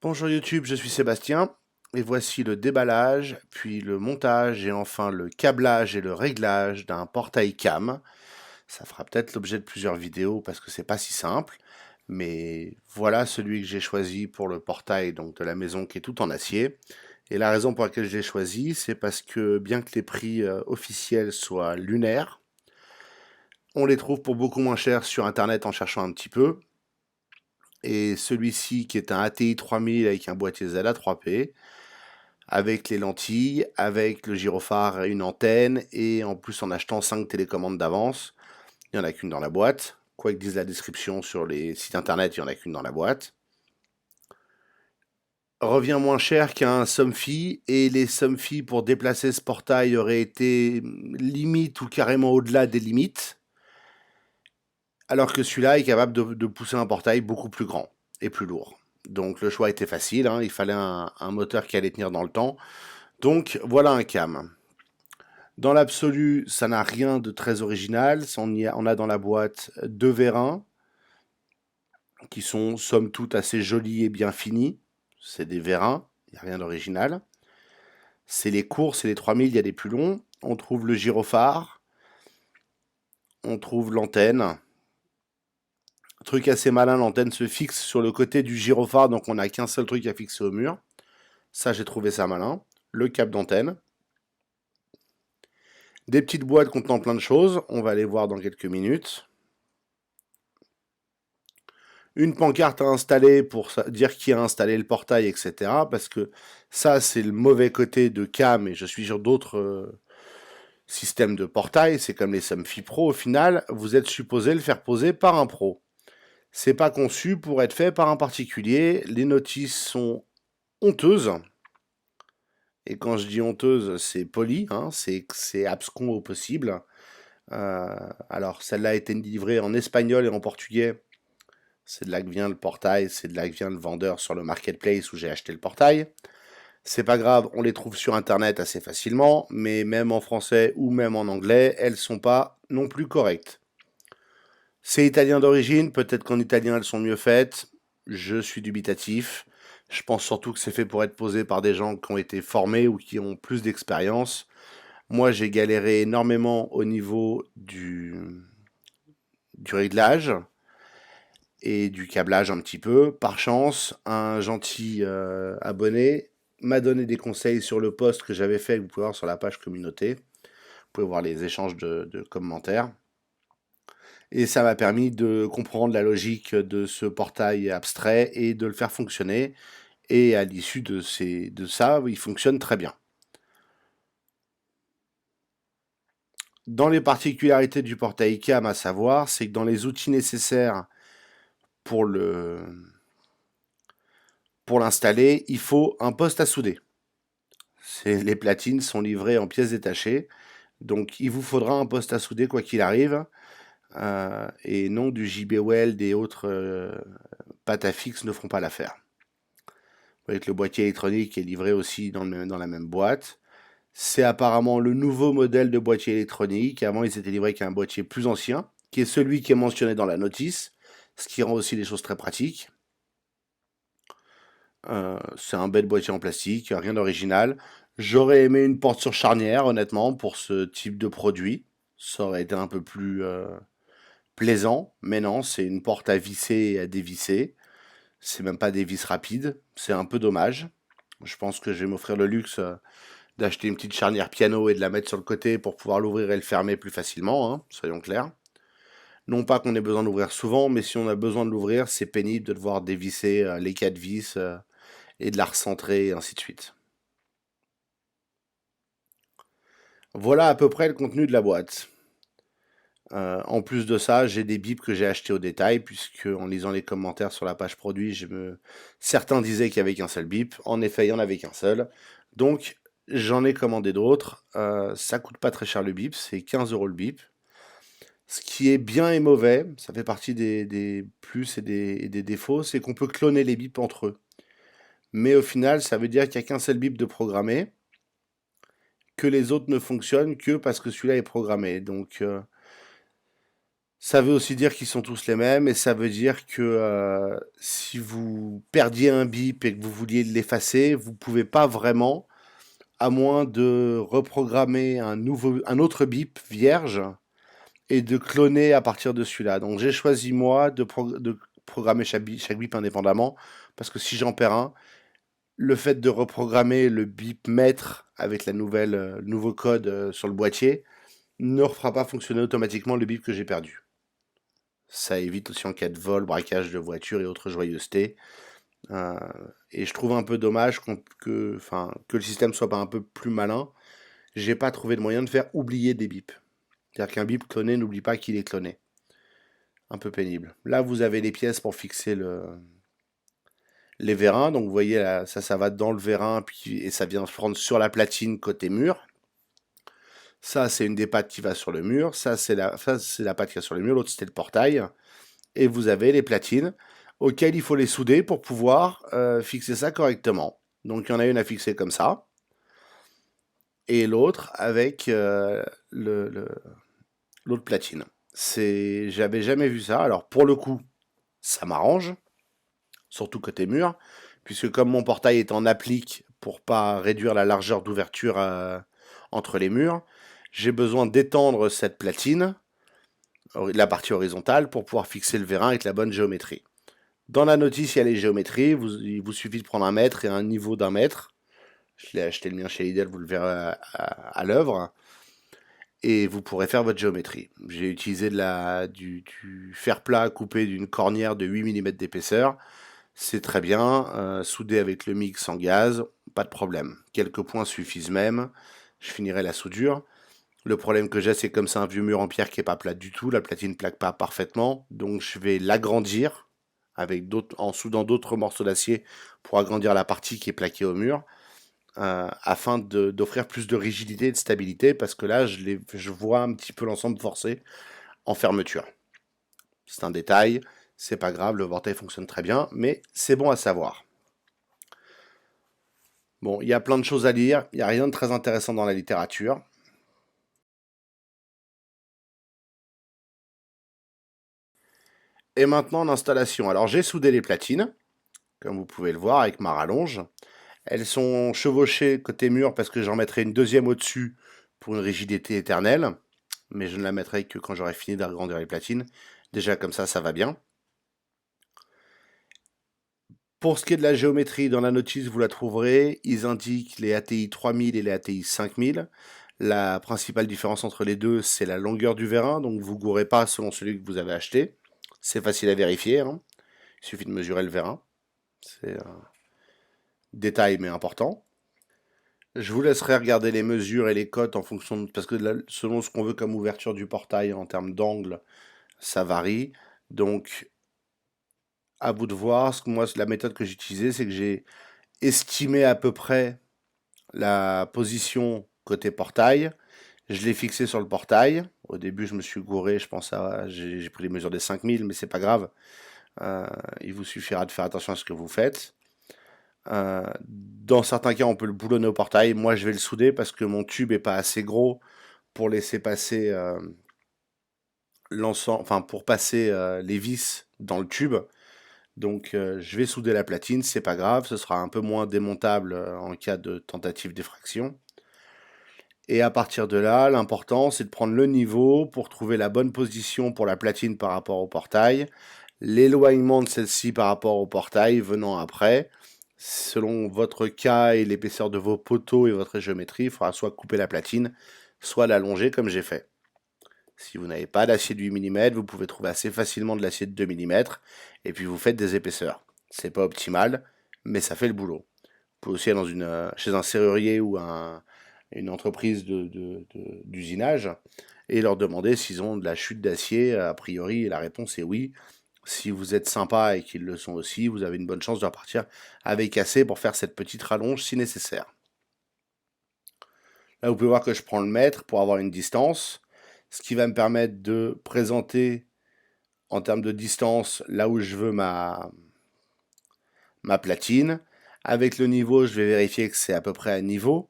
Bonjour YouTube, je suis Sébastien et voici le déballage, puis le montage et enfin le câblage et le réglage d'un portail cam. Ça fera peut-être l'objet de plusieurs vidéos parce que c'est pas si simple, mais voilà celui que j'ai choisi pour le portail donc de la maison qui est tout en acier. Et la raison pour laquelle je l'ai choisi, c'est parce que bien que les prix officiels soient lunaires, on les trouve pour beaucoup moins cher sur internet en cherchant un petit peu. Et celui-ci qui est un ATI 3000 avec un boîtier ZA 3P, avec les lentilles, avec le gyrophare et une antenne, et en plus en achetant 5 télécommandes d'avance. Il n'y en a qu'une dans la boîte. Quoi que dise la description sur les sites internet, il n'y en a qu'une dans la boîte. Revient moins cher qu'un Somfy, et les Somfy pour déplacer ce portail auraient été limite ou carrément au-delà des limites, alors que celui-là est capable de pousser un portail beaucoup plus grand et plus lourd. Donc le choix était facile, hein, il fallait un moteur qui allait tenir dans le temps. Donc voilà un cam. Dans l'absolu, ça n'a rien de très original. On a dans la boîte deux vérins qui sont somme toute assez jolis et bien finis. C'est des vérins, il n'y a rien d'original. C'est les courts, c'est les 3000, il y a des plus longs. On trouve le gyrophare, on trouve l'antenne. Truc assez malin, l'antenne se fixe sur le côté du gyrophare, donc on n'a qu'un seul truc à fixer au mur. Ça, j'ai trouvé ça malin. Le câble d'antenne. Des petites boîtes contenant plein de choses, on va les voir dans quelques minutes. Une pancarte à installer pour dire qui a installé le portail, etc. Parce que ça, c'est le mauvais côté de Cam, et je suis sur d'autres systèmes de portail. C'est comme les Somfy Pro, au final, vous êtes supposé le faire poser par un pro. C'est pas conçu pour être fait par un particulier. Les notices sont honteuses. Et quand je dis honteuse, c'est poli, hein, c'est abscon au possible. Alors, celle-là a été livrée en espagnol et en portugais. C'est de là que vient le portail, c'est de là que vient le vendeur sur le marketplace où j'ai acheté le portail. C'est pas grave, on les trouve sur internet assez facilement, mais même en français ou même en anglais, elles sont pas non plus correctes. C'est italien d'origine, peut-être qu'en italien elles sont mieux faites. Je suis dubitatif. Je pense surtout que c'est fait pour être posé par des gens qui ont été formés ou qui ont plus d'expérience. Moi, j'ai galéré énormément au niveau du réglage et du câblage un petit peu. Par chance, un gentil abonné m'a donné des conseils sur le post que j'avais fait, que vous pouvez voir sur la page communauté. Vous pouvez voir les échanges de commentaires. Et ça m'a permis de comprendre la logique de ce portail abstrait et de le faire fonctionner. Et à l'issue de ça, il fonctionne très bien. Dans les particularités du portail CAM à savoir, c'est que dans les outils nécessaires pour l'installer, il faut un poste à souder. Les platines sont livrées en pièces détachées, donc il vous faudra un poste à souder quoi qu'il arrive, et non du JB Weld et autres pâtes à fixe ne feront pas l'affaire. Vous voyez que le boîtier électronique est livré aussi dans la même boîte. C'est apparemment le nouveau modèle de boîtier électronique. Avant, ils étaient livrés avec un boîtier plus ancien, qui est celui qui est mentionné dans la notice, ce qui rend aussi les choses très pratiques. C'est un bel boîtier en plastique, rien d'original. J'aurais aimé une porte sur charnière, honnêtement, pour ce type de produit. Ça aurait été un peu plus plaisant, mais non, c'est une porte à visser et à dévisser. C'est même pas des vis rapides, c'est un peu dommage. Je pense que je vais m'offrir le luxe d'acheter une petite charnière piano et de la mettre sur le côté pour pouvoir l'ouvrir et le fermer plus facilement, hein, soyons clairs. Non pas qu'on ait besoin d'ouvrir souvent, mais si on a besoin de l'ouvrir, c'est pénible de devoir dévisser les quatre vis et de la recentrer, et ainsi de suite. Voilà à peu près le contenu de la boîte. En plus de ça, j'ai des bips que j'ai achetés au détail, puisque en lisant les commentaires sur la page produit, certains disaient qu'il n'y avait qu'un seul bip. En effet, il n'y en avait qu'un seul. Donc, j'en ai commandé d'autres. Ça coûte pas très cher le bip, c'est 15 € le bip. Ce qui est bien et mauvais, ça fait partie des plus et des défauts, c'est qu'on peut cloner les bips entre eux. Mais au final, ça veut dire qu'il n'y a qu'un seul bip de programmé, que les autres ne fonctionnent que parce que celui-là est programmé. Donc, Ça veut aussi dire qu'ils sont tous les mêmes et ça veut dire que si vous perdiez un bip et que vous vouliez l'effacer, vous pouvez pas vraiment, à moins de reprogrammer un autre bip vierge et de cloner à partir de celui-là. Donc j'ai choisi moi de programmer chaque bip indépendamment parce que si j'en perds un, le fait de reprogrammer le bip maître avec le nouveau code sur le boîtier ne refera pas fonctionner automatiquement le bip que j'ai perdu. Ça évite aussi en cas de vol, braquage de voiture et autres joyeusetés. Euh, et je trouve un peu dommage que le système soit pas un peu plus malin. J'ai pas trouvé de moyen de faire oublier des bips. C'est-à-dire qu'un bip cloné n'oublie pas qu'il est cloné. Un peu pénible. Là, vous avez les pièces pour fixer les vérins. Donc, vous voyez, là, ça va dans le vérin et ça vient se prendre sur la platine côté mur. Ça, c'est une des pattes qui va sur le mur. Ça, c'est la patte qui va sur le mur. L'autre, c'était le portail. Et vous avez les platines auxquelles il faut les souder pour pouvoir fixer ça correctement. Donc, il y en a une à fixer comme ça. Et l'autre avec l'autre platine. J'avais jamais vu ça. Alors, pour le coup, ça m'arrange. Surtout côté mur, puisque comme mon portail est en applique pour pas réduire la largeur d'ouverture entre les murs, j'ai besoin d'étendre cette platine, la partie horizontale, pour pouvoir fixer le vérin avec la bonne géométrie. Dans la notice, il y a les géométries, il vous suffit de prendre un mètre et un niveau d'un mètre. Je l'ai acheté le mien chez Lidl, vous le verrez à l'œuvre. Et vous pourrez faire votre géométrie. J'ai utilisé du fer plat coupé d'une cornière de 8 mm d'épaisseur. C'est très bien, soudé avec le mix en gaz, pas de problème. Quelques points suffisent même, je finirai la soudure. Le problème que j'ai, c'est comme c'est un vieux mur en pierre qui est pas plat du tout, la platine plaque pas parfaitement, donc je vais l'agrandir en soudant d'autres morceaux d'acier pour agrandir la partie qui est plaquée au mur, afin d'offrir plus de rigidité et de stabilité, parce que là, je vois un petit peu l'ensemble forcé en fermeture. C'est un détail, c'est pas grave, le portail fonctionne très bien, mais c'est bon à savoir. Bon, il y a plein de choses à lire, il n'y a rien de très intéressant dans la littérature. Et maintenant l'installation. Alors j'ai soudé les platines, comme vous pouvez le voir avec ma rallonge. Elles sont chevauchées côté mur parce que j'en mettrai une deuxième au-dessus pour une rigidité éternelle. Mais je ne la mettrai que quand j'aurai fini d'agrandir les platines. Déjà comme ça va bien. Pour ce qui est de la géométrie, dans la notice, vous la trouverez. Ils indiquent les ATI 3000 et les ATI 5000. La principale différence entre les deux, c'est la longueur du vérin. Donc vous ne gourrez pas selon celui que vous avez acheté. C'est facile à vérifier. Hein. Il suffit de mesurer le vérin. C'est un détail mais important. Je vous laisserai regarder les mesures et les cotes en fonction de... Parce que là, selon ce qu'on veut comme ouverture du portail en termes d'angle, ça varie. Donc, à vous de voir. Moi, la méthode que j'ai utilisée, c'est que j'ai estimé à peu près la position côté portail. Je l'ai fixé sur le portail. Au début, je me suis gouré, je pense j'ai pris les mesures des 5000, mais c'est pas grave. Il vous suffira de faire attention à ce que vous faites. Dans certains cas, on peut le boulonner au portail. Moi, je vais le souder parce que mon tube est pas assez gros pour laisser passer l'ensemble, enfin pour passer les vis dans le tube. Donc, je vais souder la platine, c'est pas grave, ce sera un peu moins démontable en cas de tentative d'effraction. Et à partir de là, l'important, c'est de prendre le niveau pour trouver la bonne position pour la platine par rapport au portail, l'éloignement de celle-ci par rapport au portail venant après. Selon votre cas et l'épaisseur de vos poteaux et votre géométrie, il faudra soit couper la platine, soit l'allonger comme j'ai fait. Si vous n'avez pas d'acier de 8 mm, vous pouvez trouver assez facilement de l'acier de 2 mm, et puis vous faites des épaisseurs. C'est pas optimal, mais ça fait le boulot. Vous pouvez aussi aller chez un serrurier ou une entreprise d'usinage et leur demander s'ils ont de la chute d'acier. A priori, la réponse est oui. Si vous êtes sympa et qu'ils le sont aussi, vous avez une bonne chance de repartir avec assez pour faire cette petite rallonge si nécessaire. Là, vous pouvez voir que je prends le mètre pour avoir une distance, ce qui va me permettre de présenter en termes de distance là où je veux ma platine. Avec le niveau, je vais vérifier que c'est à peu près à niveau.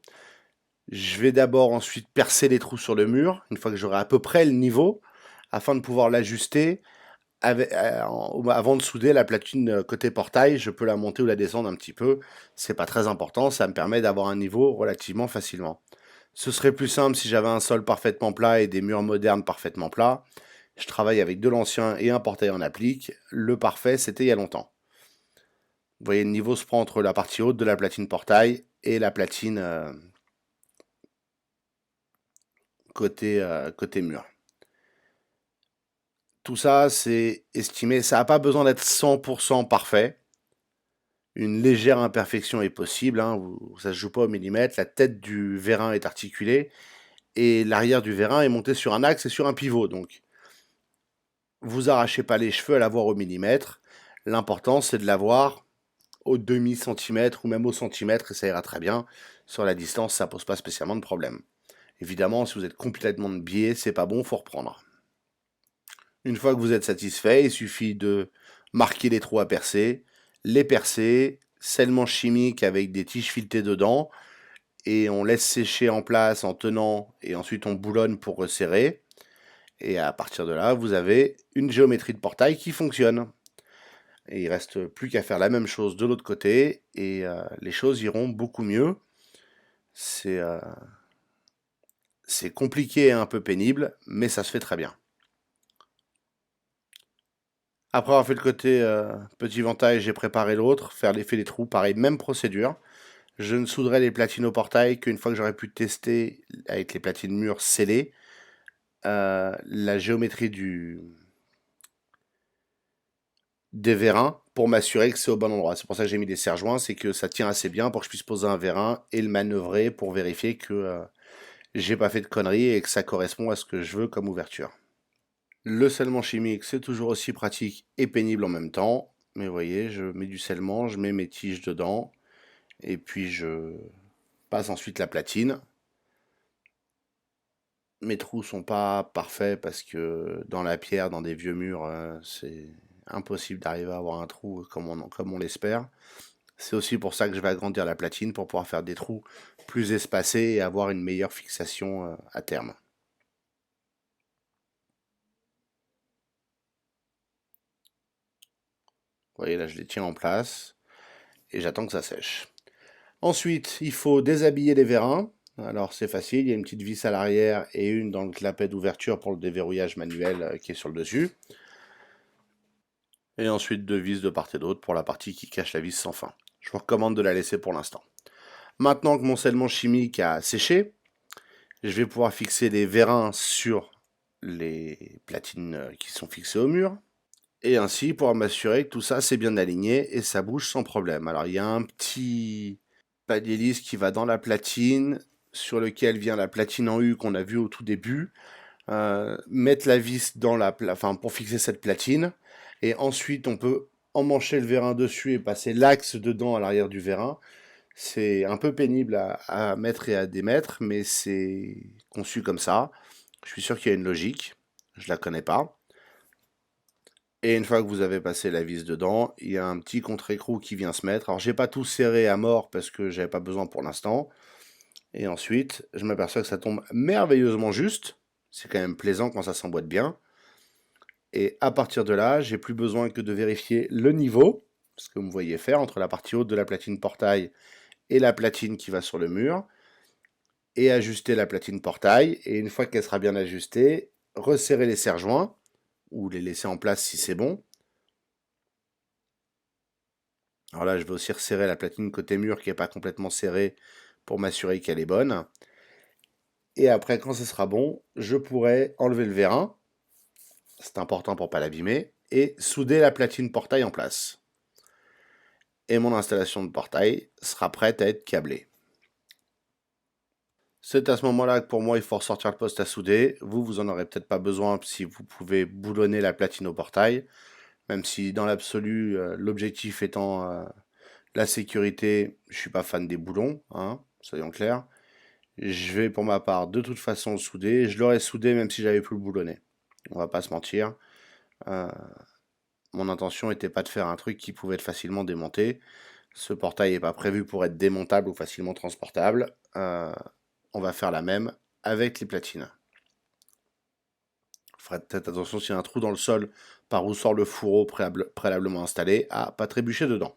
Je vais d'abord ensuite percer les trous sur le mur, une fois que j'aurai à peu près le niveau. afin de pouvoir l'ajuster. Avant de souder la platine côté portail, je peux la monter ou la descendre un petit peu. C'est pas très important, ça me permet d'avoir un niveau relativement facilement. Ce serait plus simple si j'avais un sol parfaitement plat et des murs modernes parfaitement plats. Je travaille avec de l'ancien et un portail en applique. Le parfait, c'était il y a longtemps. Vous voyez, le niveau se prend entre la partie haute de la platine portail et la platine côté mur. Tout ça, c'est estimé. Ça n'a pas besoin d'être 100% parfait. Une légère imperfection est possible, hein, ça ne se joue pas au millimètre. La tête du vérin est articulée et l'arrière du vérin est monté sur un axe et sur un pivot. Donc, vous arrachez pas les cheveux à l'avoir au millimètre. L'important, c'est de l'avoir au demi-centimètre ou même au centimètre et ça ira très bien. Sur la distance, ça pose pas spécialement de problème. Évidemment, si vous êtes complètement de biais, c'est pas bon, faut reprendre. Une fois que vous êtes satisfait, il suffit de marquer les trous à percer, les percer, scellement chimique avec des tiges filetées dedans, et on laisse sécher en place en tenant, et ensuite on boulonne pour resserrer. Et à partir de là, vous avez une géométrie de portail qui fonctionne. Et il reste plus qu'à faire la même chose de l'autre côté, et les choses iront beaucoup mieux. C'est compliqué et un peu pénible, mais ça se fait très bien. Après avoir fait le côté petit ventail, j'ai préparé l'autre, faire l'effet des trous, pareil, même procédure. Je ne souderai les platines au portail qu'une fois que j'aurai pu tester avec les platines mûres scellées la géométrie des vérins pour m'assurer que c'est au bon endroit. C'est pour ça que j'ai mis des serre-joints, c'est que ça tient assez bien pour que je puisse poser un vérin et le manœuvrer pour vérifier que j'ai pas fait de conneries et que ça correspond à ce que je veux comme ouverture. Le scellement chimique, c'est toujours aussi pratique et pénible en même temps. Mais vous voyez, je mets du scellement, je mets mes tiges dedans, et puis je passe ensuite la platine. Mes trous sont pas parfaits parce que dans la pierre, dans des vieux murs, c'est impossible d'arriver à avoir un trou comme on l'espère. C'est aussi pour ça que je vais agrandir la platine pour pouvoir faire des trous plus espacés et avoir une meilleure fixation à terme. Vous voyez, là je les tiens en place et j'attends que ça sèche. Ensuite, il faut déshabiller les vérins. Alors c'est facile, il y a une petite vis à l'arrière et une dans le clapet d'ouverture pour le déverrouillage manuel qui est sur le dessus. Et ensuite deux vis de part et d'autre pour la partie qui cache la vis sans fin. Je vous recommande de la laisser pour l'instant. Maintenant que mon scellement chimique a séché, je vais pouvoir fixer les vérins sur les platines qui sont fixées au mur. Et ainsi pouvoir m'assurer que tout ça c'est bien aligné et ça bouge sans problème. Alors il y a un petit palier lisse qui va dans la platine, sur lequel vient la platine en U qu'on a vu au tout début. Mettre la vis dans pour fixer cette platine. Et ensuite on peut emmancher le vérin dessus et passer l'axe dedans à l'arrière du vérin. C'est un peu pénible à mettre et à démettre, mais c'est conçu comme ça. Je suis sûr qu'il y a une logique. Je la connais pas. Et une fois que vous avez passé la vis dedans, il y a un petit contre-écrou qui vient se mettre. Alors j'ai pas tout serré à mort parce que j'avais pas besoin pour l'instant. Et ensuite, je m'aperçois que ça tombe merveilleusement juste. C'est quand même plaisant quand ça s'emboîte bien. Et à partir de là, j'ai plus besoin que de vérifier le niveau, ce que vous me voyez faire entre la partie haute de la platine portail et la platine qui va sur le mur, et ajuster la platine portail. Et une fois qu'elle sera bien ajustée, resserrer les serre-joints ou les laisser en place si c'est bon. Alors là, je vais aussi resserrer la platine côté mur qui n'est pas complètement serrée pour m'assurer qu'elle est bonne. Et après, quand ce sera bon, je pourrai enlever le vérin, c'est important pour ne pas l'abîmer, et souder la platine portail en place. Et mon installation de portail sera prête à être câblée. C'est à ce moment-là que pour moi, il faut ressortir le poste à souder. Vous en aurez peut-être pas besoin si vous pouvez boulonner la platine au portail. Même si dans l'absolu, l'objectif étant la sécurité, je suis pas fan des boulons, hein, soyons clairs. Je vais pour ma part de toute façon le souder. Je l'aurais soudé même si j'avais plus le boulonné. On va pas se mentir. Euh, Mon intention n'était pas de faire un truc qui pouvait être facilement démonté. Ce portail n'est pas prévu pour être démontable ou facilement transportable. On va faire la même avec les platines. Faites peut-être attention s'il y a un trou dans le sol par où sort le fourreau préalablement installé, à pas trébucher dedans.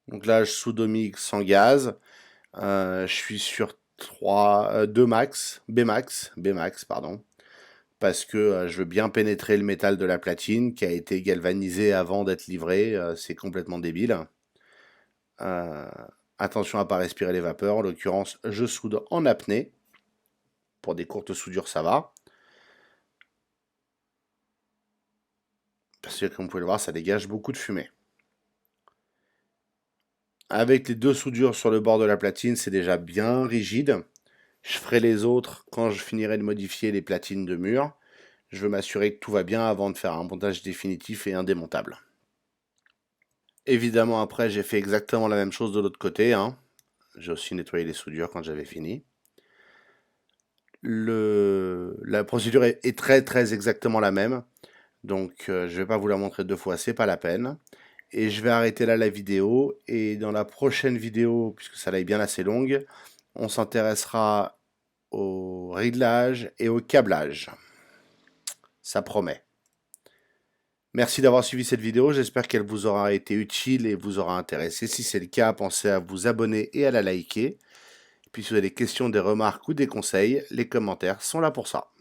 Donc là, je soude au MIG sans gaz. Je suis sur 2 max, B max, pardon, parce que je veux bien pénétrer le métal de la platine qui a été galvanisé avant d'être livré. C'est complètement débile. Euh, Attention à ne pas respirer les vapeurs. En l'occurrence, je soude en apnée. Pour des courtes soudures, ça va. Parce que comme vous pouvez le voir, ça dégage beaucoup de fumée. Avec les 2 soudures sur le bord de la platine, c'est déjà bien rigide. Je ferai les autres quand je finirai de modifier les platines de mur. Je veux m'assurer que tout va bien avant de faire un montage définitif et indémontable. Évidemment, après, j'ai fait exactement la même chose de l'autre côté, hein. J'ai aussi nettoyé les soudures quand j'avais fini. La procédure est très très exactement la même. Donc je ne vais pas vous la montrer 2 fois, c'est pas la peine. Et je vais arrêter là la vidéo. Et dans la prochaine vidéo, puisque ça là est bien assez longue, on s'intéressera au réglage et au câblage. Ça promet. Merci d'avoir suivi cette vidéo, j'espère qu'elle vous aura été utile et vous aura intéressé. Si c'est le cas, pensez à vous abonner et à la liker. Puis si vous avez des questions, des remarques ou des conseils, les commentaires sont là pour ça.